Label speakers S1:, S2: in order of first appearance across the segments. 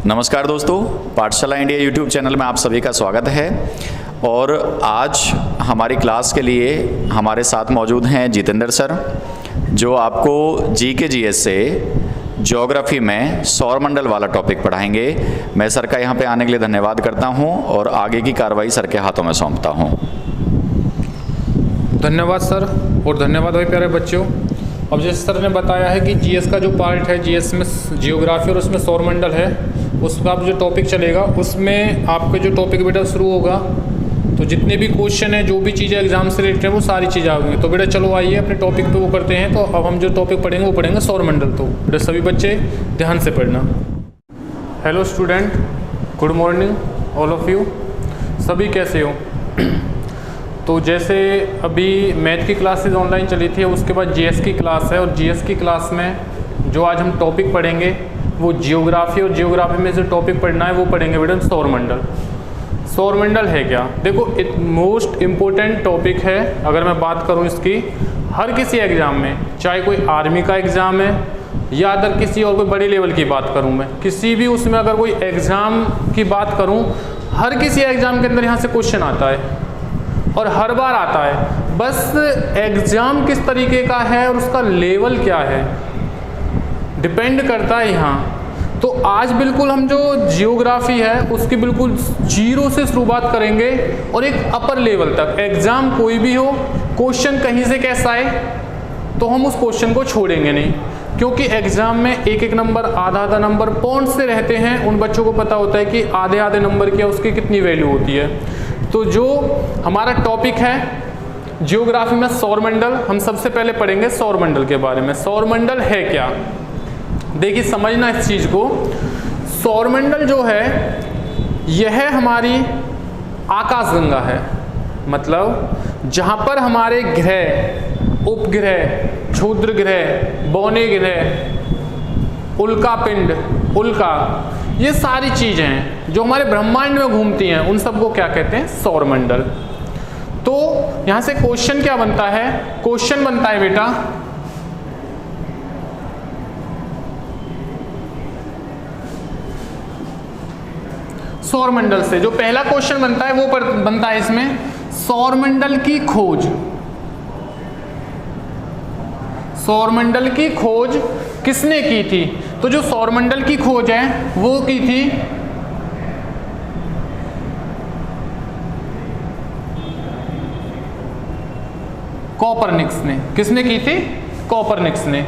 S1: नमस्कार दोस्तों, पाठशाला इंडिया यूट्यूब चैनल में आप सभी का स्वागत है। और आज हमारी क्लास के लिए हमारे साथ मौजूद हैं जितेंद्र सर, जो आपको जीके जीएस से ज्योग्राफी में सौरमंडल वाला टॉपिक पढ़ाएंगे। मैं सर का यहाँ पे आने के लिए धन्यवाद करता हूँ और आगे की कार्रवाई सर के हाथों में सौंपता हूँ।
S2: धन्यवाद सर, और धन्यवाद भाई प्यारे बच्चों। अब जैसे सर ने बताया है कि जीएस का जो पार्ट है, जीएस में जियोग्राफी और उसमें सौरमंडल है, उसका जो टॉपिक चलेगा उसमें आपका जो टॉपिक बेटा शुरू होगा तो जितने भी क्वेश्चन है, जो भी चीज़ें एग्जाम से रिलेटेड है, वो सारी चीज़ें आएंगी। तो बेटा चलो आइए अपने टॉपिक पे वो करते हैं। तो अब हम जो टॉपिक पढ़ेंगे वो पढ़ेंगे सौरमंडल। तो बेटा सभी बच्चे ध्यान से पढ़ना। Hello student, good morning all of you. सभी कैसे हो? तो जैसे अभी मैथ की क्लासेज ऑनलाइन चली थी, उसके बाद जीएस की क्लास है, और जीएस की क्लास में जो आज हम टॉपिक पढ़ेंगे वो जियोग्राफी, और जियोग्राफी में जो टॉपिक पढ़ना है वो पढ़ेंगे बेटा सौरमंडल। सौरमंडल है क्या? देखो, मोस्ट इम्पोर्टेंट टॉपिक है। अगर मैं बात करूं इसकी, हर किसी एग्ज़ाम में, चाहे कोई आर्मी का एग्ज़ाम है या अदर किसी और कोई बड़े लेवल की बात करूं, मैं किसी भी उसमें अगर कोई एग्ज़ाम की बात करूं, हर किसी एग्ज़ाम के अंदर यहाँ से क्वेश्चन आता है और हर बार आता है। बस एग्ज़ाम किस तरीके का है और उसका लेवल क्या है डिपेंड करता है यहाँ। तो आज बिल्कुल हम जो जियोग्राफी है उसकी बिल्कुल जीरो से शुरुआत करेंगे और एक अपर लेवल तक। एग्ज़ाम कोई भी हो, क्वेश्चन कहीं से कैसा आए तो हम उस क्वेश्चन को छोड़ेंगे नहीं, क्योंकि एग्ज़ाम में एक एक नंबर, आधा आधा नंबर पॉइंट से रहते हैं। उन बच्चों को पता होता है कि आधे आधे नंबर की उसकी कितनी वैल्यू होती है। तो जो हमारा टॉपिक है जियोग्राफी में सौरमंडल, हम सबसे पहले पढ़ेंगे सौरमंडल के बारे में। सौरमंडल है क्या? देखिए समझना इस चीज़ को। सौरमंडल जो है यह हमारी आकाशगंगा है, मतलब जहाँ पर हमारे ग्रह, उपग्रह, क्षुद्र ग्रह, बौने ग्रह, उल्कापिंड, उल्का, ये सारी चीज़ें हैं जो हमारे ब्रह्मांड में घूमती हैं, उन सबको क्या कहते हैं? सौरमंडल। तो यहाँ से क्वेश्चन क्या बनता है? क्वेश्चन बनता है बेटा, सौरमंडल से जो पहला क्वेश्चन बनता है वो बनता है इसमें, सौरमंडल की खोज। सौरमंडल की खोज किसने की थी? तो जो सौरमंडल की खोज है वो की थी कोपरनिकस ने। किसने की थी? कोपरनिकस ने।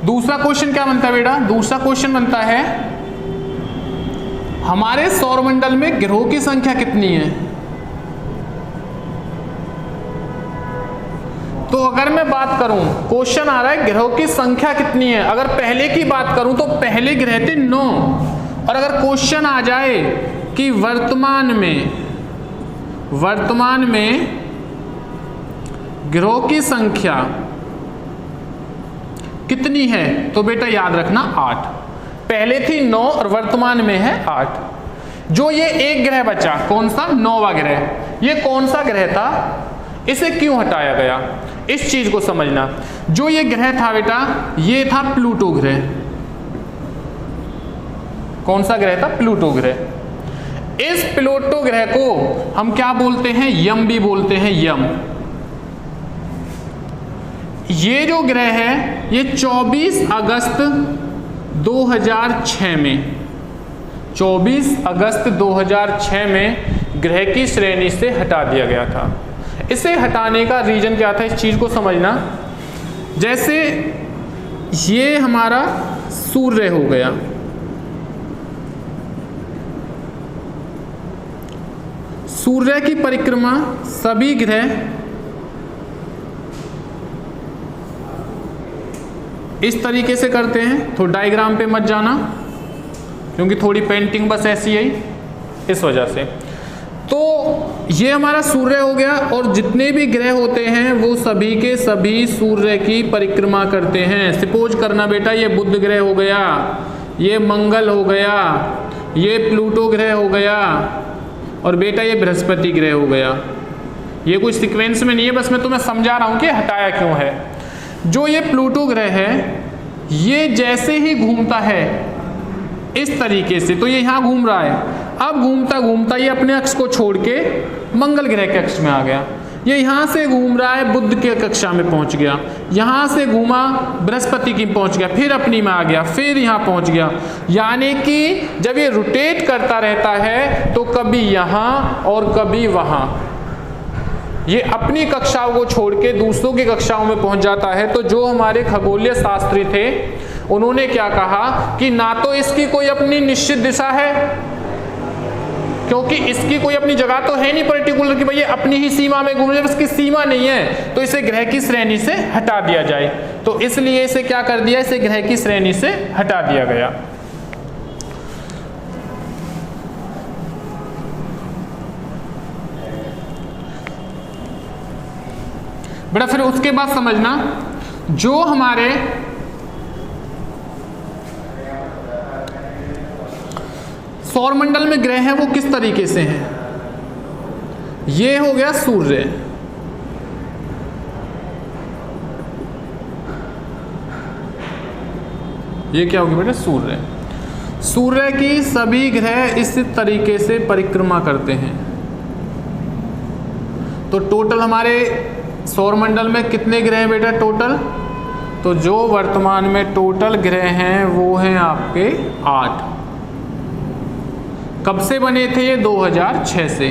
S2: दूसरा क्वेश्चन क्या बनता है बेटा? दूसरा क्वेश्चन बनता है हमारे सौरमंडल में ग्रहों की संख्या कितनी है? तो अगर मैं बात करूं, क्वेश्चन आ रहा है ग्रहों की संख्या कितनी है। अगर पहले की बात करूं तो पहले ग्रह थे 9, और अगर क्वेश्चन आ जाए कि वर्तमान में ग्रहों की संख्या कितनी है, तो बेटा याद रखना 8। पहले थी 9 और वर्तमान में है 8। जो ये एक ग्रह बचा, कौन सा? 9वां ग्रह, ये कौन सा ग्रह था? इसे क्यों हटाया गया? इस चीज को समझना। जो ये ग्रह था बेटा, ये था प्लूटो ग्रह। कौन सा ग्रह था? प्लूटो ग्रह। इस प्लूटो ग्रह को हम क्या बोलते हैं? यम भी बोलते हैं, यम। ये जो ग्रह है ये 24 अगस्त 2006 में, 24 अगस्त 2006 में ग्रह की श्रेणी से हटा दिया गया था। इसे हटाने का रीजन क्या था? इस चीज को समझना। जैसे ये हमारा सूर्य हो गया, सूर्य की परिक्रमा सभी ग्रह इस तरीके से करते हैं। तो डायग्राम पे मत जाना, क्योंकि थोड़ी पेंटिंग बस ऐसी है इस वजह से। तो ये हमारा सूर्य हो गया, और जितने भी ग्रह होते हैं वो सभी के सभी सूर्य की परिक्रमा करते हैं। सपोज करना बेटा, ये बुध ग्रह हो गया, ये मंगल हो गया, ये प्लूटो ग्रह हो गया, और बेटा ये बृहस्पति ग्रह हो गया। ये कोई सीक्वेंस में नहीं है, बस मैं तुम्हें समझा रहा हूँ कि हटाया क्यों है। जो ये प्लूटो ग्रह है, ये जैसे ही घूमता है इस तरीके से। तो ये यहाँ घूम रहा है, अब घूमता घूमता ये अपने अक्ष को छोड़ के मंगल ग्रह के अक्ष में आ गया। ये यहाँ से घूम रहा है, बुध के कक्षा में पहुँच गया, यहाँ से घूमा बृहस्पति की पहुँच गया, फिर अपनी में आ गया, फिर यहाँ पहुँच गया। यानी कि जब ये रोटेट करता रहता है तो कभी यहाँ और कभी वहाँ, ये अपनी कक्षाओं को छोड़ के दूसरों की कक्षाओं में पहुँच जाता है। तो जो हमारे खगोलीय शास्त्री थे उन्होंने क्या कहा कि ना तो इसकी कोई अपनी निश्चित दिशा है, क्योंकि इसकी कोई अपनी जगह तो है नहीं पर्टिकुलर कि भाई ये अपनी ही सीमा में घूम रहा है, इसकी सीमा नहीं है, तो इसे ग्रह की श्रेणी से हटा दिया जाए। तो इसलिए इसे क्या कर दिया, इसे ग्रह की श्रेणी से हटा दिया गया। बेटा फिर उसके बाद समझना, जो हमारे सौरमंडल में ग्रह हैं वो किस तरीके से हैं। ये हो गया सूर्य, ये क्या होगी बेटा, सूर्य। सूर्य की सभी ग्रह इस तरीके से परिक्रमा करते हैं। तो टोटल हमारे सौरमंडल में कितने ग्रह हैं बेटा टोटल, तो जो वर्तमान में टोटल ग्रह हैं वो हैं आपके 8। कब से बने थे ये, 2006 से।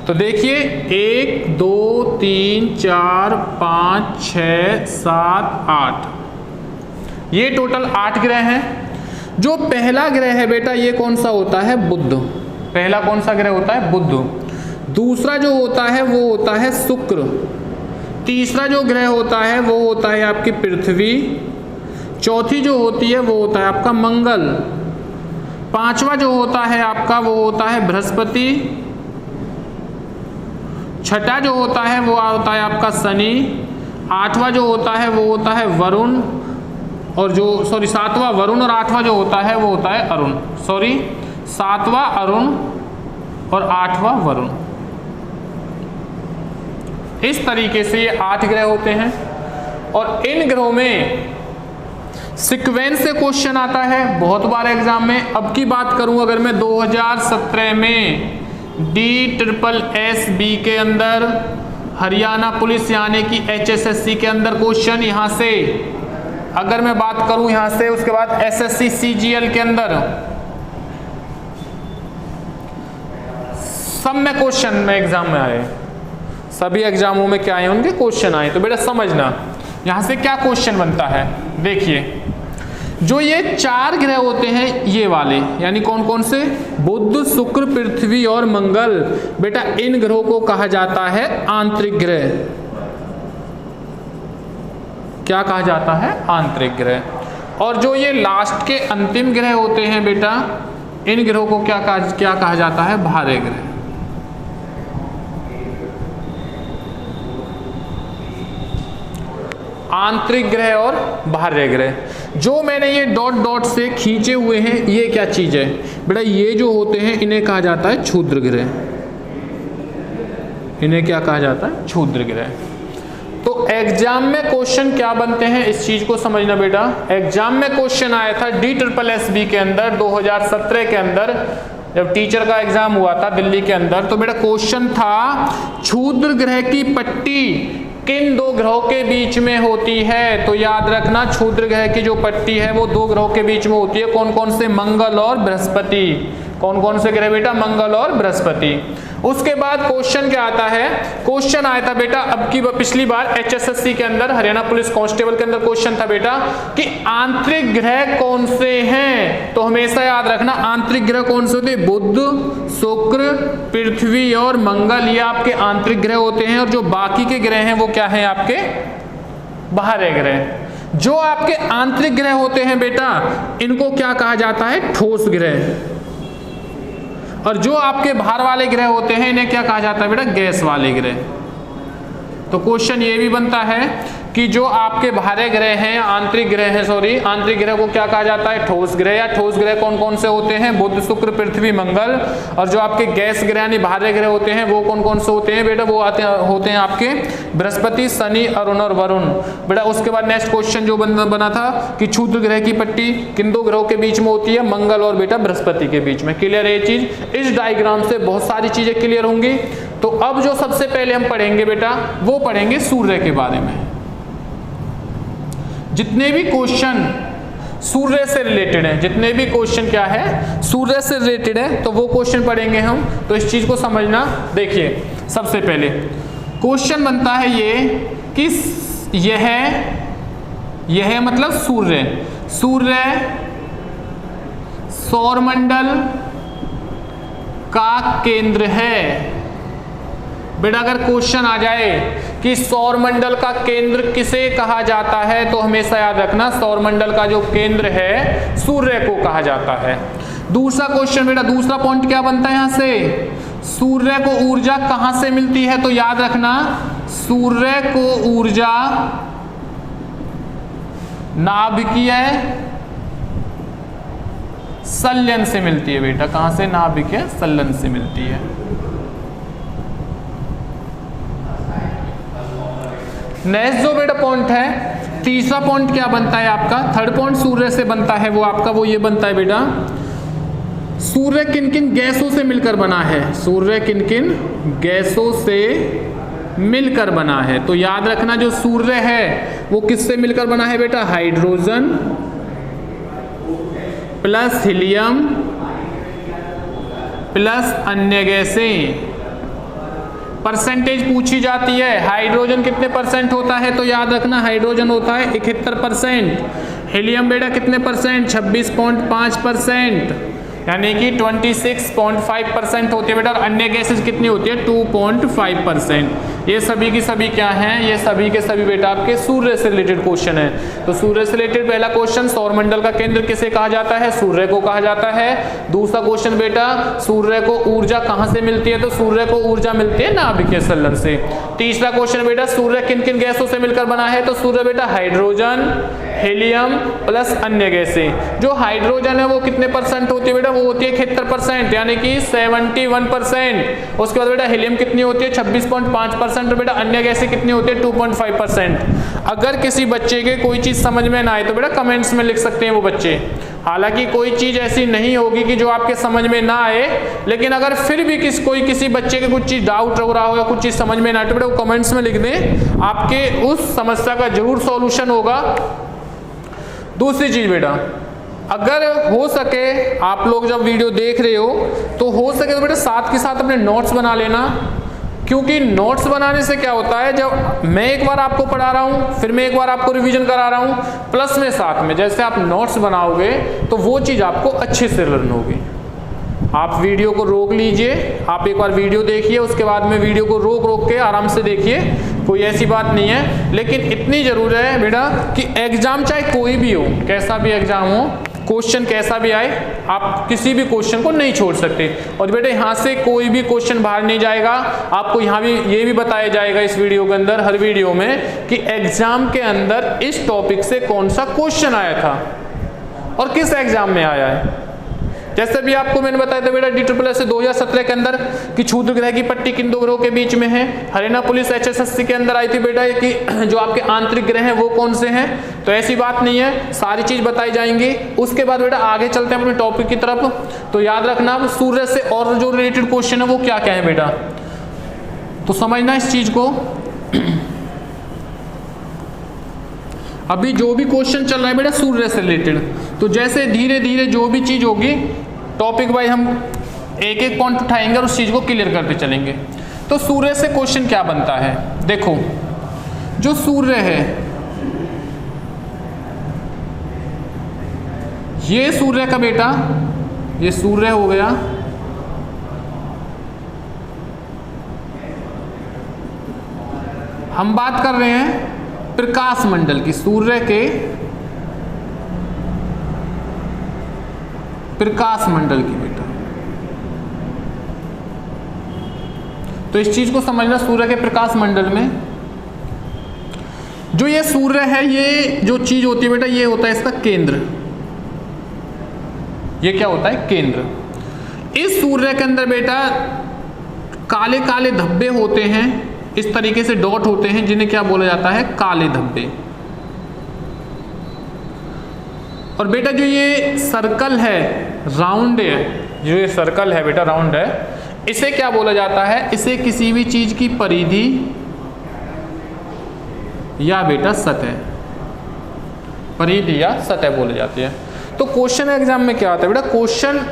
S2: तो देखिए 1 2 3 4 5 6 7 8, ये टोटल 8 ग्रह हैं। जो पहला ग्रह है बेटा ये कौन सा होता है, बुध। पहला कौन सा ग्रह होता है, बुध। दूसरा जो होता है वो होता है शुक्र। तीसरा जो ग्रह होता है वो होता है आपकी पृथ्वी। चौथी जो होती है वो होता है आपका मंगल। पांचवा जो होता है आपका वो होता है बृहस्पति। छठा जो होता है वो होता है आपका शनि। आठवां जो होता है वो होता है वरुण, और जो सातवां वरुण, और आठवां जो होता है वो होता है अरुण। सातवां अरुण और आठवां वरुण। इस तरीके से ये 8 ग्रह होते हैं। और इन ग्रहों में सीक्वेंस से क्वेश्चन आता है बहुत बार एग्जाम में। अब की बात करूं अगर मैं 2017 में DSSB के अंदर, हरियाणा पुलिस यानी कि HSSC के अंदर क्वेश्चन यहाँ से, अगर मैं बात करूं यहाँ से, उसके बाद SSC CGL के अंदर सब में क्वेश्चन में एग्जाम में आए, सभी एग्जामों में क्या आए, उनके क्वेश्चन आए। तो बेटा समझना यहां से क्या क्वेश्चन बनता है। देखिए जो ये 4 ग्रह होते हैं ये वाले, यानी कौन कौन से, बुध शुक्र पृथ्वी और मंगल, बेटा इन ग्रहों को कहा जाता है आंतरिक ग्रह। क्या कहा जाता है, आंतरिक ग्रह। और जो ये लास्ट के अंतिम ग्रह होते हैं बेटा, इन ग्रहों को क्या कहा जाता है, बाह्य ग्रह। आंतरिक ग्रह और बाह्य ग्रह। जो मैंने ये डॉट डॉट से खींचे हुए हैं ये क्या चीज है बेटा, ये जो होते हैं इन्हें कहा जाता है क्षुद्र ग्रह। इन्हें क्या कहा जाता है, क्षुद्र ग्रह। तो एग्जाम में क्वेश्चन क्या बनते हैं इस चीज को समझना बेटा। एग्जाम में क्वेश्चन आया था DSSB के अंदर 2017 के अंदर, जब टीचर का एग्जाम हुआ था दिल्ली के अंदर, तो बेटा क्वेश्चन था क्षुद्र ग्रह की पट्टी किन 2 ग्रहों के बीच में होती है। तो याद रखना क्षुद्र ग्रह की जो पट्टी है वो 2 ग्रहों के बीच में होती है। कौन कौन से, मंगल और बृहस्पति। कौन कौन से ग्रह बेटा, मंगल और बृहस्पति। उसके बाद क्वेश्चन क्या आता है, क्वेश्चन आया था बेटा अब की पिछली बार HSSC के अंदर, हरियाणा पुलिस कांस्टेबल के अंदर क्वेश्चन था बेटा कि आंतरिक ग्रह कौन से हैं। तो हमेशा याद रखना आंतरिक ग्रह कौन से होते हैं, बुध शुक्र पृथ्वी और मंगल, ये आपके आंतरिक ग्रह होते हैं। और जो बाकी के ग्रह हैं वो क्या है, आपके बाह्य ग्रह। जो आपके आंतरिक ग्रह होते हैं बेटा इनको क्या कहा जाता है, ठोस ग्रह। और जो आपके बाहर वाले ग्रह होते हैं इन्हें क्या कहा जाता है बेटा, गैस वाले ग्रह। तो क्वेश्चन ये भी बनता है कि जो आपके बाहरी ग्रह हैं, आंतरिक ग्रह हैं, सॉरी आंतरिक ग्रह को क्या कहा जाता है, ठोस ग्रह। या ठोस ग्रह कौन कौन से होते हैं, बुध, शुक्र, पृथ्वी, मंगल। और जो आपके गैस ग्रह यानी बाहरी ग्रह होते हैं वो कौन कौन से होते हैं बेटा, वो होते हैं आपके बृहस्पति, शनि, अरुण और वरुण बेटा। उसके बाद नेक्स्ट क्वेश्चन जो बना था कि क्षुद्र ग्रह की पट्टी किन दो ग्रहों के बीच में होती है, मंगल और बेटा बृहस्पति के बीच में। क्लियर है ये चीज। इस डायग्राम से बहुत सारी चीजें क्लियर होंगी। तो अब जो सबसे पहले हम पढ़ेंगे बेटा वो पढ़ेंगे सूर्य के बारे में। जितने भी क्वेश्चन सूर्य से रिलेटेड है, जितने भी क्वेश्चन क्या है सूर्य से रिलेटेड है, तो वो क्वेश्चन पढ़ेंगे हम। तो इस चीज को समझना। देखिए सबसे पहले क्वेश्चन बनता है ये कि यह मतलब सूर्य सौरमंडल का केंद्र है। बेटा अगर क्वेश्चन आ जाए कि सौरमंडल का केंद्र किसे कहा जाता है, तो हमेशा याद रखना सौरमंडल का जो केंद्र है सूर्य को कहा जाता है। दूसरा क्वेश्चन बेटा, दूसरा पॉइंट क्या बनता है यहां से, सूर्य को ऊर्जा कहां से मिलती है, तो याद रखना सूर्य को ऊर्जा नाभिकीय संलयन से मिलती है बेटा। कहां से, नाभिकीय संलयन से मिलती है। नेक्स्ट जो बेटा पॉइंट है, तीसरा पॉइंट क्या बनता है आपका, थर्ड पॉइंट सूर्य से बनता है वो आपका, वो ये बनता है बेटा सूर्य किन किन गैसों से मिलकर बना है, सूर्य किन किन गैसों से मिलकर बना है। तो याद रखना जो सूर्य है वो किससे मिलकर बना है बेटा, हाइड्रोजन प्लस हीलियम प्लस अन्य गैसें। परसेंटेज पूछी जाती है, हाइड्रोजन कितने परसेंट होता है, तो याद रखना हाइड्रोजन होता है 71%, हीलियम बेटा कितने परसेंट, 26.5%, यानी कि 26.5% होती है बेटा। और अन्य गैसेज कितनी होती है, 2.5%। ये सभी की सभी क्या हैं, ये सभी के सभी बेटा आपके सूर्य से रिलेटेड क्वेश्चन है। तो सूर्य से रिलेटेड पहला क्वेश्चन, सौरमंडल का केंद्र किसे कहा जाता है, सूर्य को कहा जाता है। दूसरा क्वेश्चन बेटा, सूर्य को ऊर्जा कहां से मिलती है, तो सूर्य को ऊर्जा मिलती है नाभिकीय संलयन से। तीसरा क्वेश्चन बेटा, सूर्य किन किन गैसों से मिलकर बना है, तो सूर्य बेटा हाइड्रोजन, हीलियम प्लस अन्य गैसें। जो हाइड्रोजन है वो कितने परसेंट होती है बेटा, वो होती है 71%, यानी कि 71%। उसके बाद बेटा हीलियम कितनी होती है, 26.5%। बेटा अन्य गैसें कितनी होती है, 2.5%। अगर किसी बच्चे के कोई चीज समझ में ना आए तो बेटा कमेंट्स में लिख सकते हैं वो बच्चे। हालांकि कोई चीज ऐसी नहीं होगी कि जो आपके समझ में ना आए, लेकिन अगर फिर भी किसी बच्चे के कुछ चीज डाउट हो रहा हो या कुछ चीज समझ में ना आए तो बेटा वो कमेंट्स में लिख दें, आपके उस समस्या का जरूर सॉल्यूशन होगा। दूसरी चीज बेटा, अगर हो सके आप लोग जब वीडियो देख रहे हो तो हो सके तो बेटा साथ के साथ अपने नोट्स बना लेना, क्योंकि नोट्स बनाने से क्या होता है, जब मैं एक बार आपको पढ़ा रहा हूं फिर मैं एक बार आपको रिवीजन करा रहा हूं, प्लस में साथ में जैसे आप नोट्स बनाओगे तो वो चीज आपको अच्छे से लर्न होगी। आप वीडियो को रोक लीजिए, आप एक बार वीडियो देखिए, उसके बाद में वीडियो को रोक के आराम से देखिए, कोई ऐसी बात नहीं है। लेकिन इतनी जरूर है बेटा कि एग्जाम चाहे कोई भी हो, कैसा भी एग्जाम हो, क्वेश्चन कैसा भी आए, आप किसी भी क्वेश्चन को नहीं छोड़ सकते। और बेटा यहाँ से कोई भी क्वेश्चन बाहर नहीं जाएगा। आपको यहाँ भी ये भी बताया जाएगा इस वीडियो के अंदर, हर वीडियो में, कि एग्जाम के अंदर इस टॉपिक से कौन सा क्वेश्चन आया था और किस एग्जाम में आया है। जैसे भी आपको मैंने बताया था बेटा DSSS से 2017 के अंदर कि क्षुद्र ग्रह की पट्टी किन दो ग्रहों के बीच में है। हरियाणा पुलिस HSSC के अंदर आई थी बेटा कि जो आपके आंतरिक ग्रह हैं वो कौन से हैं। तो ऐसी बात नहीं है, सारी चीज बताई जाएंगी। उसके बाद बेटा आगे चलते हैं अपने टॉपिक की तरफ। तो याद रखना सूर्य से और जो रिलेटेड क्वेश्चन है वो क्या क्या है बेटा, तो समझना इस चीज को। अभी जो भी क्वेश्चन चल रहा है बेटा सूर्य से रिलेटेड, तो जैसे धीरे धीरे जो भी चीज होगी टॉपिक वाइज हम एक एक पॉइंट उठाएंगे और उस चीज को क्लियर करते चलेंगे। तो सूर्य से क्वेश्चन क्या बनता है, देखो जो सूर्य है, ये सूर्य का बेटा, ये सूर्य हो गया, हम बात कर रहे हैं प्रकाश मंडल की, सूर्य के प्रकाश मंडल की बेटा। तो इस चीज को समझना, सूर्य के प्रकाश मंडल में जो ये सूर्य है, ये जो चीज होती है बेटा, ये होता है इसका केंद्र। ये क्या होता है? केंद्र। इस सूर्य के अंदर बेटा काले काले धब्बे होते हैं, इस तरीके से डॉट होते हैं, जिन्हें क्या बोला जाता है? काले धब्बे। और बेटा जो ये सर्कल है, राउंड है, जो ये सर्कल है बेटा, राउंड है, इसे क्या बोला जाता है? इसे किसी भी चीज की परिधि या बेटा सतह, परिधि या सतह बोली जाती है। तो क्वेश्चन एग्जाम में क्या आता है बेटा? क्वेश्चन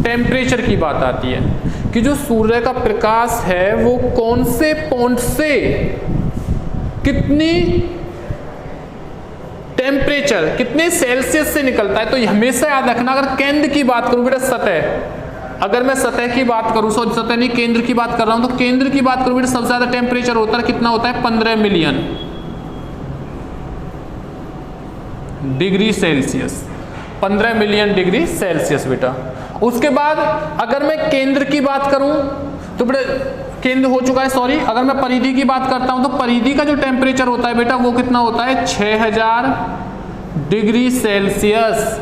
S2: टेम्परेचर की बात आती है कि जो सूर्य का प्रकाश है वो कौन से पॉइंट से कितनी टेम्परेचर, कितने सेल्सियस से निकलता है। तो हमेशा याद रखना, अगर केंद्र की बात करूं बेटा, सतह, अगर मैं सतह की बात करूं, सतह नहीं केंद्र की बात कर रहा हूं, तो केंद्र की बात करूं बेटा, सबसे ज्यादा टेम्परेचर होता है, कितना होता है? 15 million degree Celsius, 15 million degree Celsius बेटा। उसके बाद अगर मैं केंद्र की बात करूं तो बेटा, केंद्र हो चुका है, सॉरी, अगर मैं परिधि की बात करता हूं तो परिधि का जो टेम्परेचर होता है बेटा, वो कितना होता है? 6000 डिग्री सेल्सियस,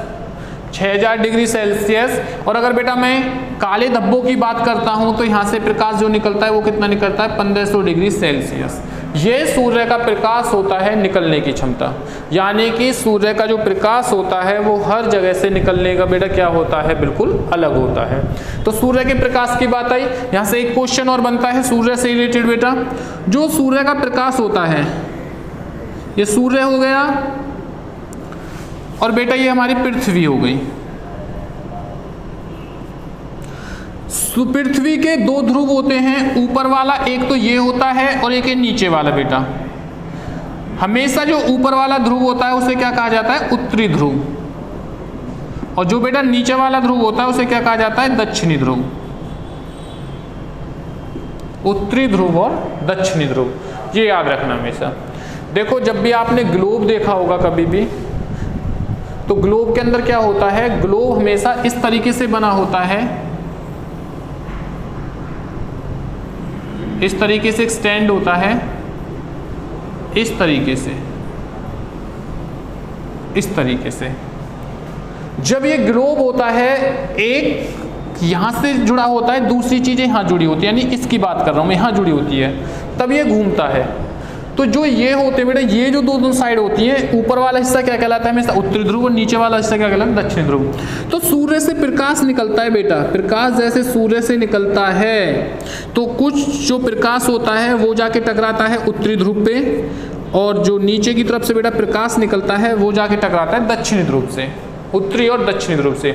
S2: 6000 डिग्री सेल्सियस। और अगर बेटा मैं काले धब्बों की बात करता हूं तो यहां से प्रकाश जो निकलता है वो कितना निकलता है? 1500 डिग्री सेल्सियस। ये सूर्य का प्रकाश होता है निकलने की क्षमता, यानी कि सूर्य का जो प्रकाश होता है वो हर जगह से निकलने का बेटा क्या होता है? बिल्कुल अलग होता है। तो सूर्य के प्रकाश की बात आई। यहां से एक क्वेश्चन और बनता है सूर्य से रिलेटेड बेटा। जो सूर्य का प्रकाश होता है, ये सूर्य हो गया, और बेटा ये हमारी पृथ्वी हो गई। पृथ्वी के दो ध्रुव होते हैं, ऊपर वाला एक तो ये होता है और एक है नीचे वाला बेटा। हमेशा जो ऊपर वाला ध्रुव होता है उसे क्या कहा जाता है? उत्तरी ध्रुव। और जो बेटा नीचे वाला ध्रुव होता है उसे क्या कहा जाता है? दक्षिणी ध्रुव। उत्तरी ध्रुव और दक्षिणी ध्रुव, ये याद रखना हमेशा। देखो जब भी आपने ग्लोब देखा होगा कभी भी, तो ग्लोब के अंदर क्या होता है? ग्लोब हमेशा इस तरीके से बना होता है, इस तरीके से एक्सटेंड होता है, इस तरीके से, इस तरीके से। जब ये ग्लोब होता है, एक यहां से जुड़ा होता है, दूसरी चीजें यहां जुड़ी होती है, यानी इसकी बात कर रहा हूं मैं, यहां जुड़ी होती है, तब ये घूमता है। तो जो ये होते हैं बेटा, ये जो दो साइड होती है, ऊपर वाला हिस्सा क्या कहलाता है? हमेशा उत्तरी ध्रुव, और नीचे वाला हिस्सा क्या कहलाता है? दक्षिणी ध्रुव। तो सूर्य से प्रकाश निकलता है बेटा, प्रकाश जैसे सूर्य से निकलता है तो कुछ जो प्रकाश होता है वो जाके टकराता है उत्तरी ध्रुव पे, और जो नीचे की तरफ से बेटा प्रकाश निकलता है वो जाके टकराता है दक्षिणी ध्रुव से, उत्तरी और दक्षिणी ध्रुव से।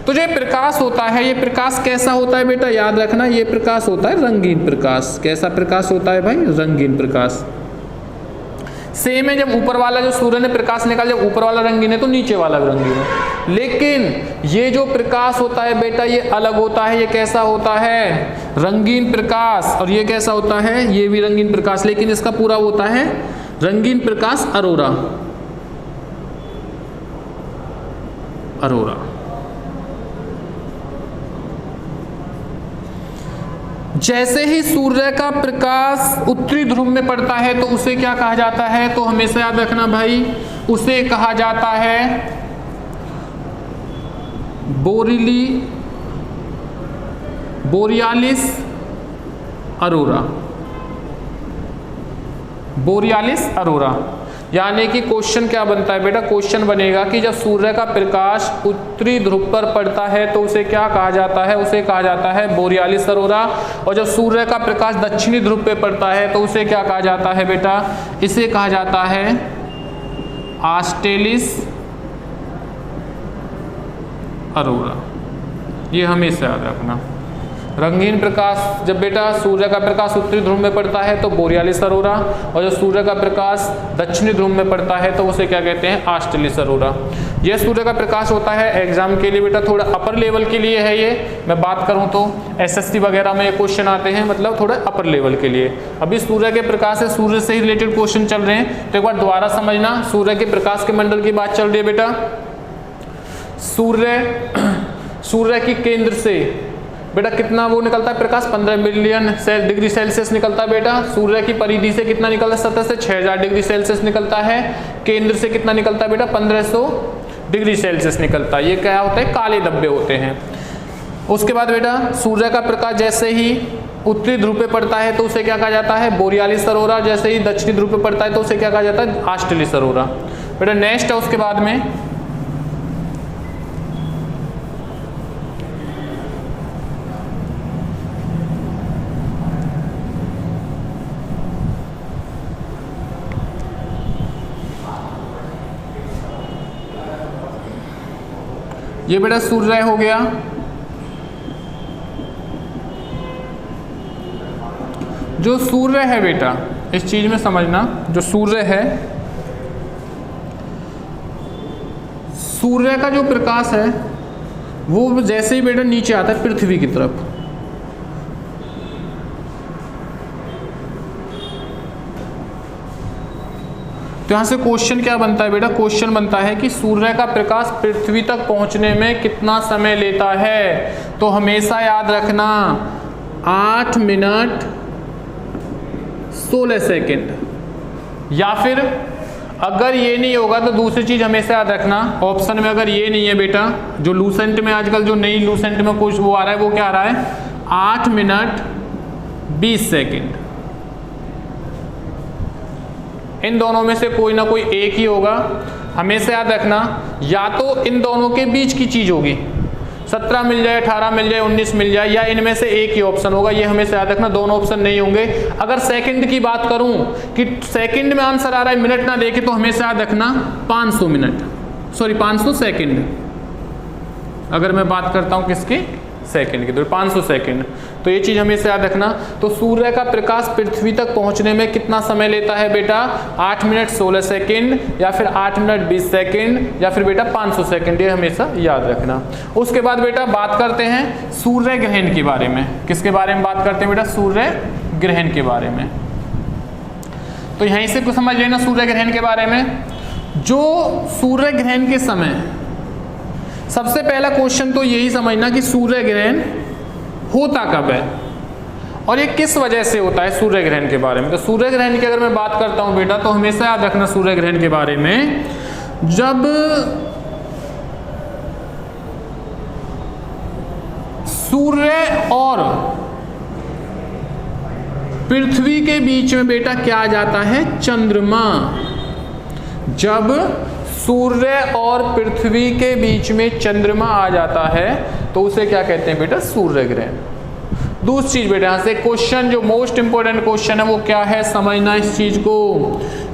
S2: तो जो प्रकाश होता है, ये प्रकाश कैसा होता है बेटा? याद रखना, ये प्रकाश होता है रंगीन प्रकाश। कैसा प्रकाश होता है भाई? रंगीन प्रकाश। सेम है, जब ऊपर वाला जो सूर्य ने प्रकाश निकाला, जब ऊपर वाला रंगीन है तो नीचे वाला भी रंगीन है। लेकिन ये जो प्रकाश होता है बेटा, ये अलग होता है। ये कैसा होता है? रंगीन प्रकाश। और ये कैसा होता है? ये भी रंगीन प्रकाश, लेकिन इसका पूरा होता है रंगीन प्रकाश अरोरा। अरोरा। जैसे ही सूर्य का प्रकाश उत्तरी ध्रुव में पड़ता है तो उसे क्या कहा जाता है? तो हमेशा याद रखना भाई, उसे कहा जाता है बोरियालिस अरोरा। बोरियालिस अरोरा। यानी कि क्वेश्चन क्या बनता है बेटा? क्वेश्चन बनेगा कि जब सूर्य का प्रकाश उत्तरी ध्रुव पर पड़ता है तो उसे क्या कहा जाता है? उसे कहा जाता है बोरियालिस अरोरा। और जब सूर्य का प्रकाश दक्षिणी ध्रुव पे पड़ता है तो उसे क्या कहा जाता है बेटा? इसे कहा जाता है आस्टेलिस अरोरा। ये हमेशा याद रखना। रंगीन प्रकाश, जब बेटा सूर्य का प्रकाश उत्तरी ध्रुव में पड़ता है तो बोरियालिस अरोरा, और जब सूर्य का प्रकाश दक्षिणी ध्रुव में पड़ता है तो उसे क्या कहते हैं? आस्टेलिस अरोरा। यह सूर्य का प्रकाश होता है। एग्जाम के लिए बेटा थोड़ा अपर लेवल के लिए है ये। मैं बात करूं तो एसएससी वगैरह में ये क्वेश्चन आते हैं, मतलब थोड़ा अपर लेवल के लिए। अभी सूर्य के प्रकाश से, सूर्य से ही रिलेटेड क्वेश्चन चल रहे हैं, तो एक बार दोबारा समझना। सूर्य के प्रकाश के मंडल की बात चल रही है बेटा। सूर्य की केंद्र से बेटा कितना वो निकलता है प्रकाश, 15 मिलियन डिग्री सेल्सियस निकलता है बेटा। सूर्य की परिधि से कितना निकलता है, सतह से 6000 डिग्री सेल्सियस निकलता है। केंद्र से कितना निकलता है बेटा, 1500 डिग्री सेल्सियस निकलता है। ये क्या होता है, काले धब्बे होते हैं। उसके बाद बेटा सूर्य का प्रकाश जैसे ही उत्तरी ध्रुव पे पड़ता है तो उसे क्या कहा जाता है, बोरियालिस अरोरा। जैसे ही दक्षिणी ध्रुव पे पड़ता है तो उसे क्या कहा जाता है, ऑस्ट्रेलिस अरोरा। बेटा नेक्स्ट है उसके बाद में ये बेटा सूर्य हो गया। जो सूर्य है बेटा, इस चीज में समझना, जो सूर्य है, सूर्य का जो प्रकाश है वो जैसे ही बेटा नीचे आता है पृथ्वी की तरफ, तो यहां से क्वेश्चन क्या बनता है बेटा, क्वेश्चन बनता है कि सूर्य का प्रकाश पृथ्वी तक पहुंचने में कितना समय लेता है। तो हमेशा याद रखना 8 मिनट 16 सेकेंड, या फिर अगर ये नहीं होगा तो दूसरी चीज हमेशा याद रखना, ऑप्शन में अगर ये नहीं है बेटा, जो लूसेंट में आजकल जो नई लूसेंट में कुछ वो आ रहा है, वो क्या आ रहा है, 8 मिनट 20 सेकेंड। इन दोनों में से कोई ना कोई एक ही होगा। हमेशा याद रखना, या तो इन दोनों के बीच की चीज होगी, 17 मिल जाए, 18 मिल जाए, 19 मिल जाए, या इनमें से एक ही ऑप्शन होगा। ये हमेशा याद रखना, दोनों ऑप्शन नहीं होंगे। अगर सेकंड की बात करूं कि सेकंड में आंसर आ रहा है, मिनट ना देखे, तो हमेशा याद रखना 500 मिनट, सॉरी 500 सेकंड। अगर मैं बात करता हूं किसकी, सेकंड की, तो 500 सेकंड। तो ये चीज हमेशा याद रखना। तो सूर्य का प्रकाश पृथ्वी तक पहुंचने में कितना समय लेता है बेटा, 8 मिनट 16 सेकंड, या फिर 8 मिनट 20 सेकंड, या फिर बेटा 500 सेकंड। ये हमेशा याद रखना। उसके बाद बेटा बात करते हैं सूर्य ग्रहण के बारे में। किसके बारे में बात करते हैं बेटा, सूर्य ग्रहण के बारे में। तो यहीं से कुछ समझ लेना सूर्य ग्रहण के बारे में। जो सूर्य ग्रहण के समय, सबसे पहला क्वेश्चन तो यही समझना कि सूर्य ग्रहण होता कब है और ये किस वजह से होता है, सूर्य ग्रहण के बारे में। तो सूर्य ग्रहण की अगर मैं बात करता हूं बेटा, तो हमेशा याद रखना सूर्य ग्रहण के बारे में, जब सूर्य और पृथ्वी के बीच में बेटा क्या आ जाता है, चंद्रमा। जब सूर्य और पृथ्वी के बीच में चंद्रमा आ जाता है तो उसे क्या कहते हैं बेटा, सूर्य ग्रहण। दूसरी चीज बेटा, यहां से क्वेश्चन जो मोस्ट इंपोर्टेंट क्वेश्चन है वो क्या है, समझना इस चीज को।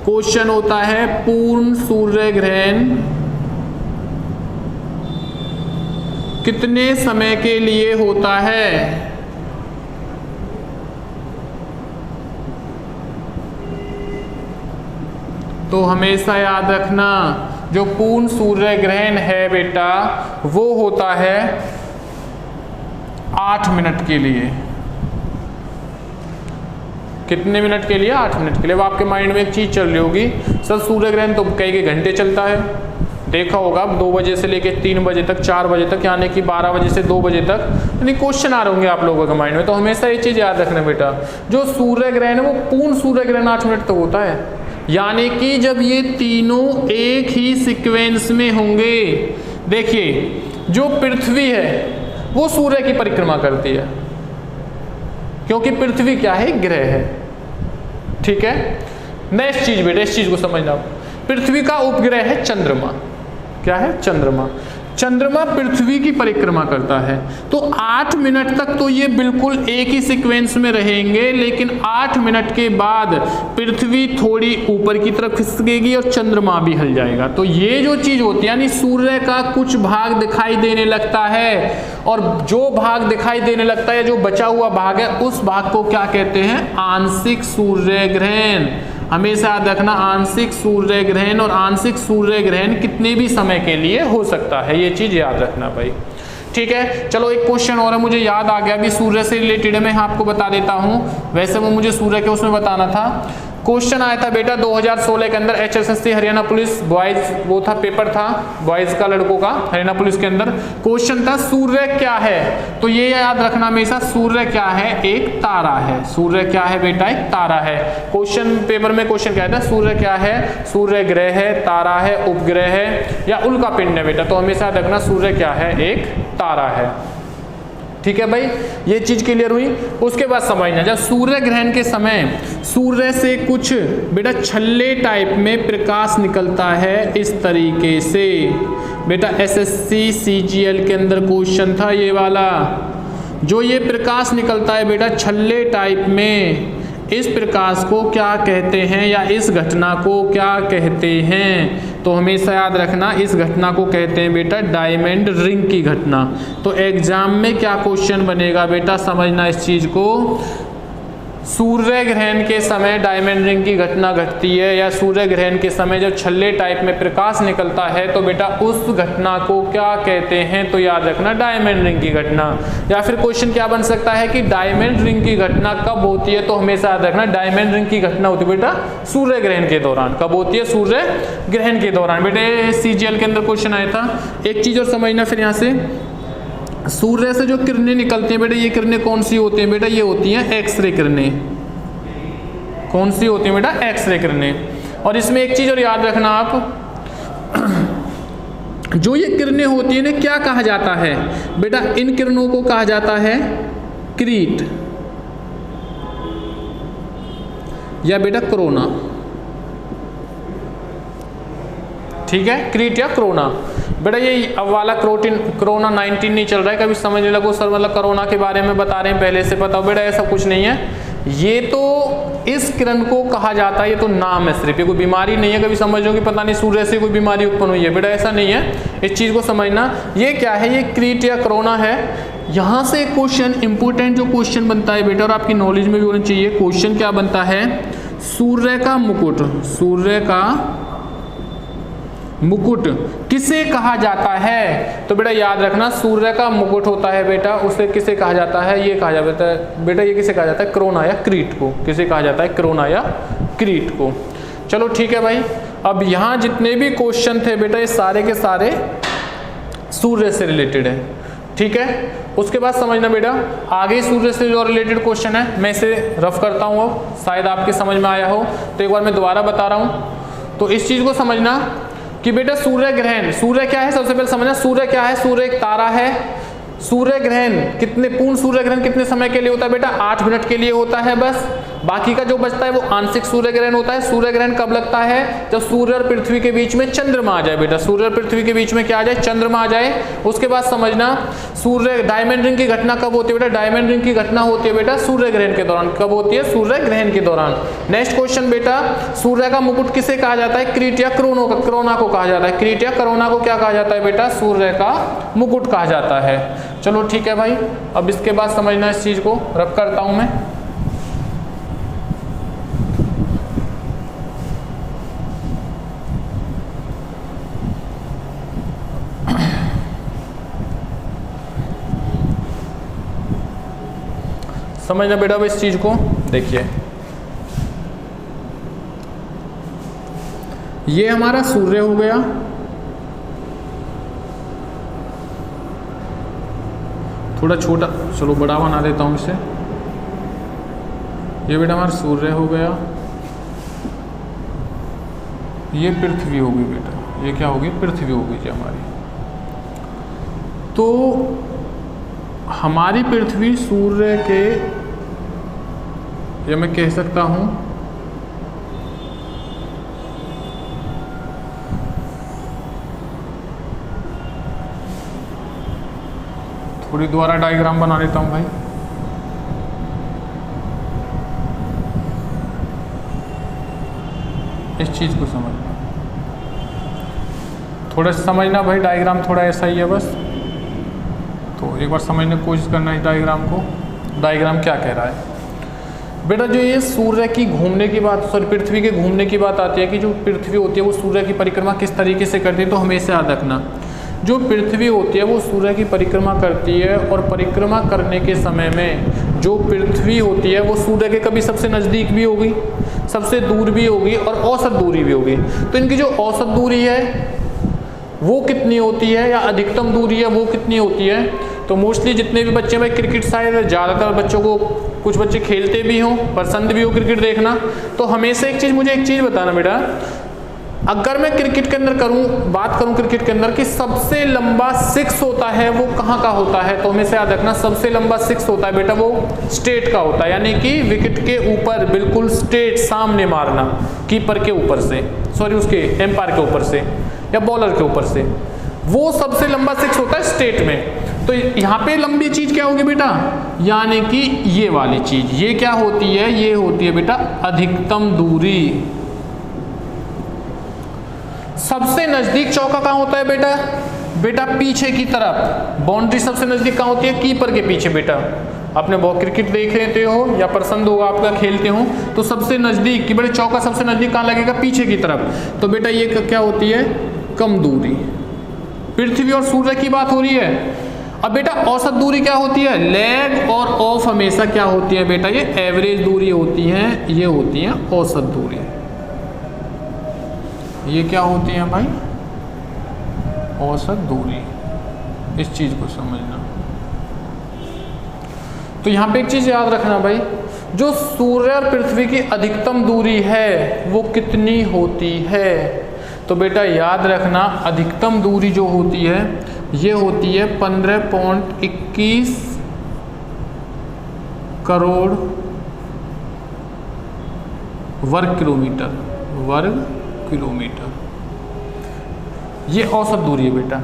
S2: क्वेश्चन होता है पूर्ण सूर्य ग्रहण कितने समय के लिए होता है। तो हमेशा याद रखना, जो पूर्ण सूर्य ग्रहण है बेटा वो होता है 8 मिनट के लिए। कितने मिनट के लिए, 8 मिनट के लिए। अब आपके माइंड में एक चीज चल रही होगी, सर सूर्य ग्रहण तो कई घंटे चलता है। देखा होगा 2 बजे से लेके 3 बजे तक, 4 बजे तक, यानी कि 12 बजे से 2 बजे तक, यानी क्वेश्चन आ रहे होंगे आप लोगों के माइंड में। तो हमेशा ये चीज याद रखना बेटा, जो सूर्य ग्रहण है वो पूर्ण सूर्य ग्रहण 8 मिनट तक होता है, यानी कि जब ये तीनों एक ही सीक्वेंस में होंगे। देखिए जो पृथ्वी है वो सूर्य की परिक्रमा करती है, क्योंकि पृथ्वी क्या है, ग्रह है, ठीक है। नेक्स्ट चीज बेटा, इस चीज को समझना, पृथ्वी का उपग्रह है चंद्रमा। क्या है, चंद्रमा। चंद्रमा पृथ्वी की परिक्रमा करता है। तो 8 मिनट तक तो ये बिल्कुल एक ही सीक्वेंस में रहेंगे, लेकिन 8 मिनट के बाद पृथ्वी थोड़ी ऊपर की तरफ खिसकेगी और चंद्रमा भी हिल जाएगा। तो ये जो चीज होती है, यानी सूर्य का कुछ भाग दिखाई देने लगता है, और जो भाग दिखाई देने लगता है, जो बचा हुआ भाग है, उस भाग को क्या कहते हैं, आंशिक सूर्य ग्रहण। हमेशा याद रखना, आंशिक सूर्य ग्रहण। और आंशिक सूर्य ग्रहण कितने भी समय के लिए हो सकता है, ये चीज याद रखना भाई, ठीक है। चलो एक क्वेश्चन और है, मुझे याद आ गया, अभी सूर्य से रिलेटेड मैं आपको बता देता हूं। वैसे वो मुझे सूर्य के उसमें बताना था। क्वेश्चन आया था बेटा 2016 के अंदर HSSC हरियाणा पुलिस बॉयज, वो था पेपर था बॉयज का, लड़कों का, हरियाणा पुलिस के अंदर क्वेश्चन था सूर्य क्या है। तो ये याद रखना हमेशा, सूर्य क्या है, एक तारा है। सूर्य क्या है बेटा, एक तारा है। क्वेश्चन पेपर में क्वेश्चन क्या था, सूर्य क्या है, सूर्य ग्रह है, तारा है, उपग्रह है या उल्का पिंड है बेटा। तो हमेशा याद रखना सूर्य क्या है, एक तारा है। ठीक है भाई, ये चीज क्लियर हुई। उसके बाद समझना, जब सूर्य ग्रहण के समय सूर्य से कुछ बेटा छल्ले टाइप में प्रकाश निकलता है इस तरीके से। बेटा SSC CGL के अंदर क्वेश्चन था ये वाला, जो ये प्रकाश निकलता है बेटा छल्ले टाइप में, इस प्रकाश को क्या कहते हैं या इस घटना को क्या कहते हैं। तो हमेशा याद रखना इस घटना को कहते हैं बेटा डायमंड रिंग की घटना। तो एग्जाम में क्या क्वेश्चन बनेगा बेटा, समझना इस चीज को। सूर्य ग्रहण के समय डायमंड रिंग की घटना घटती है या सूर्य ग्रहण के समय जब छल्ले टाइप में प्रकाश निकलता है तो बेटा उस घटना को क्या कहते हैं। तो याद रखना डायमंड रिंग की घटना। या फिर क्वेश्चन क्या बन सकता है कि डायमंड रिंग की घटना कब होती है। तो हमेशा याद रखना डायमंड रिंग की घटना होती है बेटा सूर्य ग्रहण के दौरान। कब होती है, सूर्य ग्रहण के दौरान। बेटे CGL के अंदर क्वेश्चन आया था। एक चीज और समझना फिर यहाँ से, सूर्य से जो किरणें निकलती हैं बेटा, ये किरणें कौन सी होती हैं बेटा, ये होती हैं एक्सरे किरणें। कौन सी होती हैं बेटा, एक्सरे किरणें। और इसमें एक चीज और याद रखना आप, जो ये किरणें होती हैं इन्हें क्या कहा जाता है बेटा, इन किरणों को कहा जाता है क्रीट या बेटा कोरोना। ठीक है, क्रीट या कोरोना। बेटा ये अब वाला कोरोना 19 नहीं चल रहा है, कभी समझने लगो सर मतलब कोरोना के बारे में बता रहे हैं पहले से पता हो। बेटा ऐसा कुछ नहीं है, ये तो इस किरण को कहा जाता है, ये तो नाम है सिर्फ, ये कोई बीमारी नहीं है। कभी समझ लो कि पता नहीं सूर्य से कोई बीमारी उत्पन्न हुई है, बेटा ऐसा नहीं है। इस चीज को समझना, ये क्या है, ये क्रीट या कोरोना है। यहाँ से क्वेश्चन इंपोर्टेंट जो क्वेश्चन बनता है बेटा, और आपकी नॉलेज में भी होना चाहिए, क्वेश्चन क्या बनता है, सूर्य का मुकुट, सूर्य का मुकुट किसे कहा जाता है। तो बेटा याद रखना सूर्य का मुकुट होता है बेटा, उसे किसे कहा जाता है, ये कहा जाता है बेटा, ये किसे कहा जाता है, कोरोना या क्रीट को। किसे कहा जाता है, कोरोना या क्रीट को। चलो ठीक है भाई, अब यहाँ जितने भी क्वेश्चन थे बेटा ये सारे के सारे सूर्य से रिलेटेड है। ठीक है, उसके बाद समझना बेटा आगे सूर्य से जो रिलेटेड क्वेश्चन है मैं इसे रफ करता हूँ, अब शायद आपके समझ में आया हो तो एक बार मैं दोबारा बता रहा हूँ। तो इस चीज को समझना कि बेटा सूर्य ग्रहण, सूर्य क्या है, सबसे पहले समझना सूर्य क्या है, सूर्य एक तारा है। सूर्य ग्रहण कितने, पूर्ण सूर्य ग्रहण कितने समय के लिए होता है बेटा, 8 मिनट के लिए होता है बस। बाकी का जो बचता है वो आंशिक सूर्य ग्रहण होता है। सूर्य ग्रहण कब लगता है, जब सूर्य और पृथ्वी के बीच में चंद्रमा आ जाए बेटा, सूर्य और पृथ्वी के बीच में क्या आ जाए, चंद्रमा आ जाए। उसके बाद समझना सूर्य डायमंड रिंग की घटना कब होती है बेटा, डायमंड रिंग की घटना होती है बेटा सूर्य ग्रहण के दौरान। कब होती है, सूर्य ग्रहण के दौरान। नेक्स्ट क्वेश्चन बेटा, सूर्य का मुकुट किसे कहा जाता है, क्रीट या कोरोना को कहा जाता है। क्रीट या कोरोना को क्या कहा जाता है बेटा, सूर्य का मुकुट कहा जाता है। चलो ठीक है भाई, अब इसके बाद समझना इस चीज को रब करता हूं मैं। समझना बेटा अब इस चीज को देखिए, ये हमारा सूर्य हो गया, थोड़ा छोटा, चलो बड़ा बना देता हूं इसे। ये बेटा हमारा सूर्य हो गया, ये पृथ्वी होगी बेटा, ये क्या होगी, पृथ्वी होगी जी हमारी। तो हमारी पृथ्वी सूर्य के, या मैं कह सकता हूं थोड़ी दोबारा डायग्राम बना लेता हूं भाई। इस चीज को समझना, थोड़ा समझना भाई, डायग्राम थोड़ा ऐसा ही है बस। तो एक बार समझने की कोशिश करना इस डायग्राम को, डायग्राम क्या कह रहा है बेटा। जो ये सूर्य की घूमने की बात, सॉरी पृथ्वी के घूमने की बात आती है कि जो पृथ्वी होती है वो सूर्य की परिक्रमा किस तरीके से करती है। तो हमेशा याद रखना जो पृथ्वी होती है वो सूर्य की परिक्रमा करती है, और परिक्रमा करने के समय में जो पृथ्वी होती है वो सूर्य के कभी सबसे नज़दीक भी होगी, सबसे दूर भी होगी और औसत दूरी भी होगी। तो इनकी जो औसत दूरी है वो कितनी होती है या अधिकतम दूरी है वो कितनी होती है? तो मोस्टली जितने भी बच्चे भाई क्रिकेट शायद ज़्यादातर बच्चों को, कुछ बच्चे खेलते भी हों, पसंद भी हो क्रिकेट देखना, तो हमेशा मुझे एक चीज़ बताना बेटा, अगर मैं क्रिकेट के अंदर बात करूं क्रिकेट के अंदर कि सबसे लंबा सिक्स होता है वो कहाँ का होता है, तो हमेशा याद रखना सबसे लंबा सिक्स होता है बेटा वो स्ट्रेट का होता है, यानी कि विकेट के ऊपर बिल्कुल स्ट्रेट सामने मारना, कीपर के ऊपर से, सॉरी उसके एम्पायर के ऊपर से या बॉलर के ऊपर से, वो सबसे लंबा सिक्स होता है स्ट्रेट में। तो यहाँ पे लंबी चीज क्या होगी बेटा, यानी कि ये वाली चीज, ये क्या होती है, ये होती है बेटा अधिकतम दूरी। सबसे नजदीक चौका कहाँ होता है बेटा, बेटा पीछे की तरफ, बाउंड्री सबसे नजदीक कहाँ होती है, कीपर के पीछे। बेटा आपने बहुत क्रिकेट देख लेते हो या पसंद होगा आपका खेलते हो, तो सबसे नजदीक कि बेटा चौका सबसे नजदीक कहाँ लगेगा, पीछे की तरफ। तो बेटा ये क्या होती है, कम दूरी। पृथ्वी और सूर्य की बात हो रही है। अब बेटा औसत दूरी क्या होती है, लेग और ऑफ हमेशा क्या होती है बेटा, ये एवरेज दूरी होती है, ये होती है औसत दूरी। ये क्या होती है भाई, औसत दूरी। इस चीज को समझना। तो यहां पे एक चीज याद रखना भाई, जो सूर्य और पृथ्वी की अधिकतम दूरी है वो कितनी होती है, तो बेटा याद रखना अधिकतम दूरी जो होती है ये होती है 15.21 करोड़ वर्ग किलोमीटर। ये औसत दूरी है बेटा,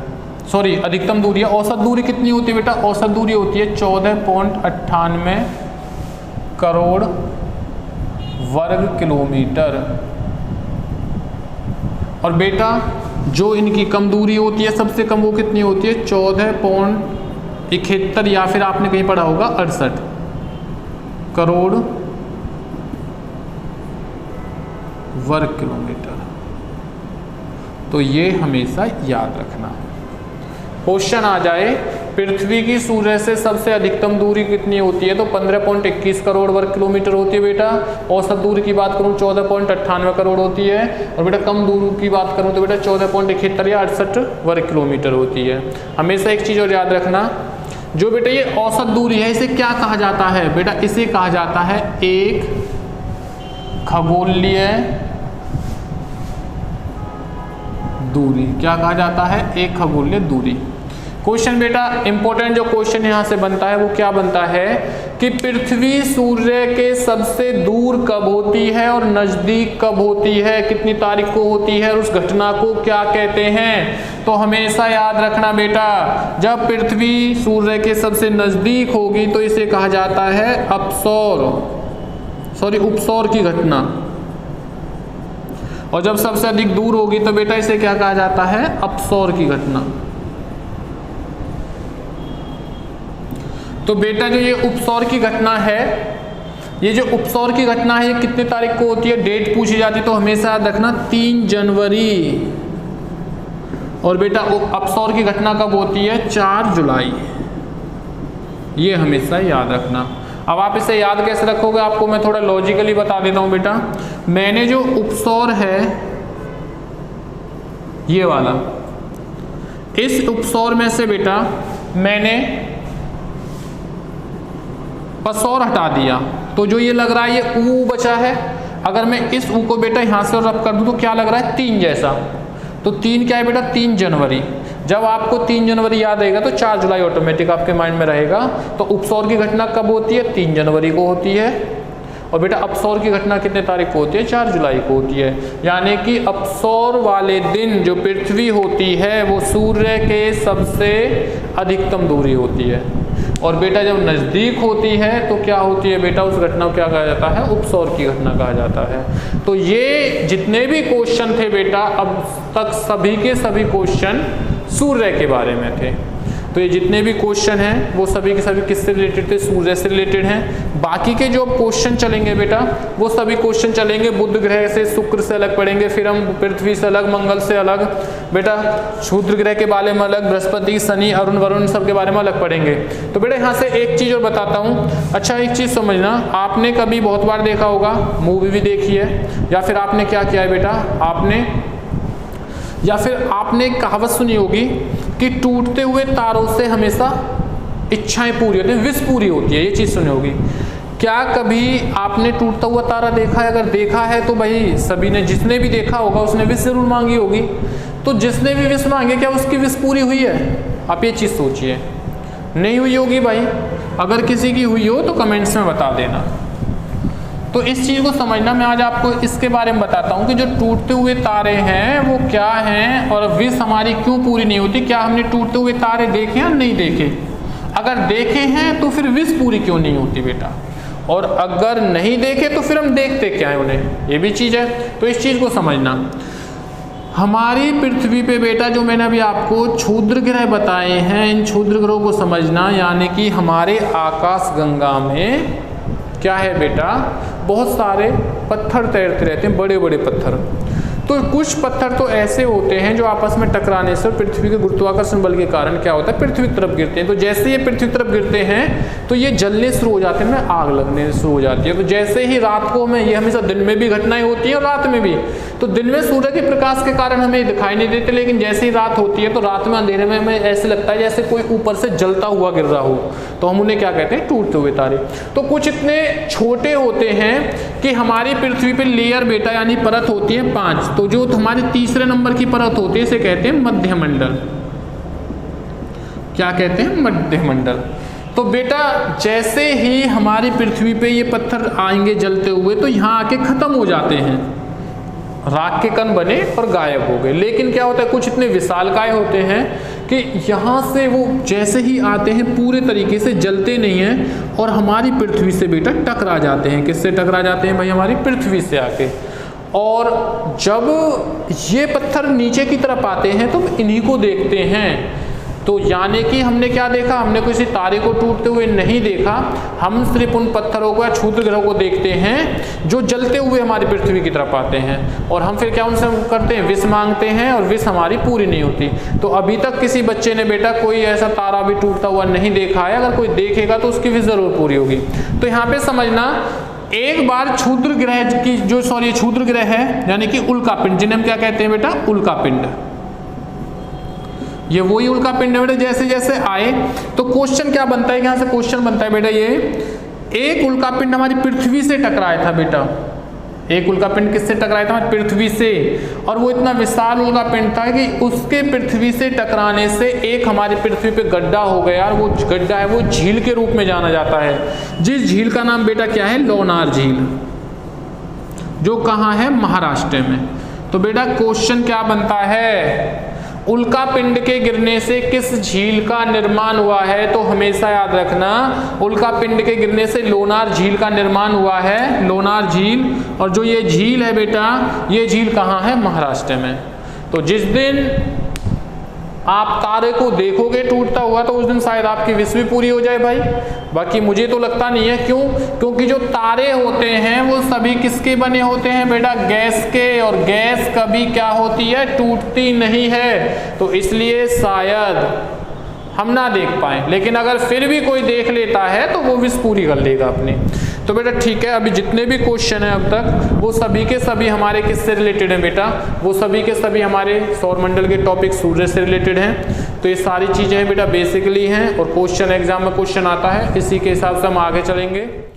S2: सॉरी अधिकतम दूरी है। औसत दूरी कितनी होती है बेटा, औसत दूरी होती है 14.98 करोड़ वर्ग किलोमीटर। और बेटा जो इनकी कम दूरी होती है सबसे कम, वो कितनी होती है 14.71 या फिर आपने कहीं पढ़ा होगा 68 करोड़ वर्ग किलोमीटर। तो ये हमेशा याद रखना। क्वेश्चन आ जाए पृथ्वी की सूर्य से सबसे अधिकतम दूरी कितनी होती है, तो 15.21 करोड़ वर्ग किलोमीटर होती है बेटा। औसत दूरी की बात करूं 14.98 करोड़ होती है। और बेटा कम दूरी की बात करूं तो बेटा 14.71 या 68 वर्ग किलोमीटर होती है। हमेशा एक चीज़ और याद रखना, जो बेटा ये औसत दूरी है इसे क्या कहा जाता है बेटा, इसे कहा जाता है एक खगोलीय दूरी। क्या कहा जाता है, एक खगोलीय दूरी। क्वेश्चन बेटा इंपॉर्टेंट जो क्वेश्चन यहां से बनता है वो क्या बनता है कि पृथ्वी सूर्य के सबसे दूर कब होती है और नजदीक कब होती है, कितनी तारीख को होती है और उस घटना को क्या कहते हैं। तो हमेशा याद रखना बेटा, जब पृथ्वी सूर्य के सबसे नजदीक होगी तो इसे कहा जाता है उपसौर की घटना, और जब सबसे अधिक दूर होगी तो बेटा इसे क्या कहा जाता है, अपसौर की घटना। तो बेटा जो ये उपसौर की घटना है, ये जो उपसौर की घटना है ये कितनी तारीख को होती है, डेट पूछी जाती है तो हमेशा याद रखना 3 जनवरी। और बेटा अपसौर की घटना कब होती है, 4 जुलाई। ये हमेशा याद रखना। अब आप इसे याद कैसे रखोगे, आपको मैं थोड़ा लॉजिकली बता देता हूं बेटा। मैंने जो उपसौर है ये वाला, इस उपसौर में से बेटा मैंने पसौर हटा दिया, तो जो ये लग रहा है ये ऊ बचा है। अगर मैं इस ऊ को बेटा यहां से रब कर दूं तो क्या लग रहा है, 3 जैसा। तो 3 क्या है बेटा, 3 जनवरी। जब आपको 3 जनवरी याद आएगा तो 4 जुलाई ऑटोमेटिक आपके माइंड में रहेगा। तो उपसौर की घटना कब होती है, 3 जनवरी को होती है। और बेटा अपसौर की घटना कितने तारीख को होती है, 4 जुलाई को होती है। यानी कि अपसौर वाले दिन जो पृथ्वी होती है वो सूर्य के सबसे अधिकतम दूरी होती है। और बेटा जब नज़दीक होती है तो क्या होती है बेटा, उस घटना को क्या कहा जाता है, उपसौर की घटना कहा जाता है। तो ये जितने भी क्वेश्चन थे बेटा अब तक सभी के सभी क्वेश्चन सूर्य के बारे में थे। तो ये जितने भी क्वेश्चन हैं वो सभी के सभी किससे रिलेटेड थे, सूर्य से रिलेटेड हैं। बाकी के जो क्वेश्चन चलेंगे बेटा वो सभी क्वेश्चन चलेंगे बुध ग्रह से, शुक्र से अलग पढ़ेंगे, फिर हम पृथ्वी से अलग, मंगल से अलग, बेटा क्षुद्र ग्रह के बारे में अलग, बृहस्पति, शनि, अरुण, वरुण सब के बारे में अलग पढ़ेंगे। तो बेटा यहाँ से एक चीज़ और बताता हूँ। अच्छा एक चीज़ समझना, आपने कभी बहुत बार देखा होगा, मूवी भी देखी है, या फिर आपने क्या किया है बेटा, आपने एक कहावत सुनी होगी कि टूटते हुए तारों से हमेशा इच्छाएं पूरी होती हैं, विश पूरी होती है, ये चीज़ सुनी होगी। क्या कभी आपने टूटता हुआ तारा देखा है? अगर देखा है तो भाई सभी ने, जिसने भी देखा होगा उसने विश जरूर मांगी होगी। तो जिसने भी विश मांगे क्या उसकी विश पूरी हुई है? आप ये चीज़ सोचिए, नहीं हुई होगी भाई। अगर किसी की हुई हो तो कमेंट्स में बता देना। तो इस चीज़ को समझना, मैं आज आपको इसके बारे में बताता हूँ कि जो टूटते हुए तारे हैं वो क्या हैं और विश हमारी क्यों पूरी नहीं होती। क्या हमने टूटते हुए तारे देखे या नहीं देखे? अगर देखे हैं तो फिर विश पूरी क्यों नहीं होती बेटा, और अगर नहीं देखे तो फिर हम देखते क्या है उन्हें, ये भी चीज़ है। तो इस चीज़ को समझना। हमारी पृथ्वी पे बेटा जो मैंने अभी आपको क्षुद्र ग्रह बताए हैं, इन क्षुद्र ग्रहों को समझना, यानी कि हमारे आकाश गंगा में क्या है बेटा, बहुत सारे पत्थर तैरते रहते हैं, बड़े बड़े पत्थर। तो कुछ पत्थर तो ऐसे होते हैं जो आपस में टकराने से पृथ्वी के गुरुत्वाकर्षण बल के कारण क्या होता है, पृथ्वी की तरफ गिरते हैं। तो जैसे ये पृथ्वी की तरफ गिरते हैं तो ये जलने शुरू हो जाते हैं, आग लगने शुरू हो जाती है। तो जैसे ही रात को हमें, ये हमेशा दिन में भी घटनाएं होती हैं और रात में भी, तो दिन में सूर्य के प्रकाश के कारण हमें दिखाई नहीं देते, लेकिन जैसे ही रात होती है तो रात में अंधेरे में हमें ऐसे लगता है जैसे कोई ऊपर से जलता हुआ गिर रहा हो। तो हम उन्हें क्या कहते हैं, टूटते हुए तारे। तो कुछ इतने छोटे होते हैं कि हमारी पृथ्वी पे लेयर बेटा यानी परत होती है 5। तो जो हमारे तीसरे नंबर की परत होती है इसे कहते हैं मध्यमंडल। क्या कहते हैं, मध्यमंडल। तो बेटा जैसे ही हमारी पृथ्वी पे ये पत्थर आएंगे जलते हुए तो यहाँ आके खत्म हो जाते हैं, राख के कण बने और गायब हो गए। लेकिन क्या होता है, कुछ इतने विशालकाय होते हैं कि यहाँ से वो जैसे ही आते हैं पूरे तरीके से जलते नहीं हैं और हमारी पृथ्वी से बेटा टकरा जाते हैं। किससे टकरा जाते हैं भाई, हमारी पृथ्वी से आके। और जब ये पत्थर नीचे की तरफ आते हैं तो इन्हीं को देखते हैं। तो यानी कि हमने क्या देखा, हमने किसी तारे को टूटते हुए नहीं देखा, हम सिर्फ उन पत्थरों को या क्षुद्र ग्रहों को देखते हैं जो जलते हुए हमारी पृथ्वी की तरफ आते हैं। और हम फिर क्या उनसे करते हैं, विश मांगते हैं और विश हमारी पूरी नहीं होती। तो अभी तक किसी बच्चे ने बेटा कोई ऐसा तारा भी टूटता हुआ नहीं देखा है, अगर कोई देखेगा तो उसकी विश जरूर पूरी होगी। तो यहाँ पे समझना, एक बार क्षुद्र ग्रह की जो क्षुद्र ग्रह है यानी कि उल्कापिंड, जिन्हें हम क्या कहते हैं बेटा, उल्कापिंड, ये वही उल्कापिंड है बेटा। जैसे जैसे आए तो क्वेश्चन क्या बनता है, यहाँ से क्वेश्चन बनता है बेटा, ये एक उल्कापिंड हमारी पृथ्वी से टकराया था बेटा। एक उल्कापिंड किससे टकराया था, हमारी पृथ्वी से। और वो इतना विशाल उल्कापिंड था कि उसके पृथ्वी से टकराने से एक हमारी पृथ्वी पे गड्ढा हो गया, और वो गड्ढा है वो झील के रूप में जाना जाता है। जिस झील का नाम बेटा क्या है, लोनार झील, जो कहाँ है, महाराष्ट्र में। तो बेटा क्वेश्चन क्या बनता है, उल्कापिंड के गिरने से किस झील का निर्माण हुआ है? तो हमेशा याद रखना, उल्कापिंड के गिरने से लोनार झील का निर्माण हुआ है, लोनार झील। और जो ये झील है बेटा, ये झील कहाँ है, महाराष्ट्र में। तो जिस दिन आप तारे को देखोगे टूटता हुआ तो उस दिन शायद आपकी विश भी पूरी हो जाए भाई। बाकी मुझे तो लगता नहीं है। क्यों? क्योंकि जो तारे होते हैं वो सभी किसके बने होते हैं बेटा, गैस के। और गैस कभी क्या होती है, टूटती नहीं है। तो इसलिए शायद हम ना देख पाए, लेकिन अगर फिर भी कोई देख लेता है तो वो विश पूरी कर लेगा अपनी। तो बेटा ठीक है, अभी जितने भी क्वेश्चन हैं अब तक वो सभी के सभी हमारे किससे रिलेटेड हैं बेटा, वो सभी के सभी हमारे सौरमंडल के टॉपिक सूर्य से रिलेटेड हैं। तो ये सारी चीज़ें बेटा बेसिकली हैं और क्वेश्चन एग्जाम में क्वेश्चन आता है, इसी के हिसाब से हम आगे चलेंगे।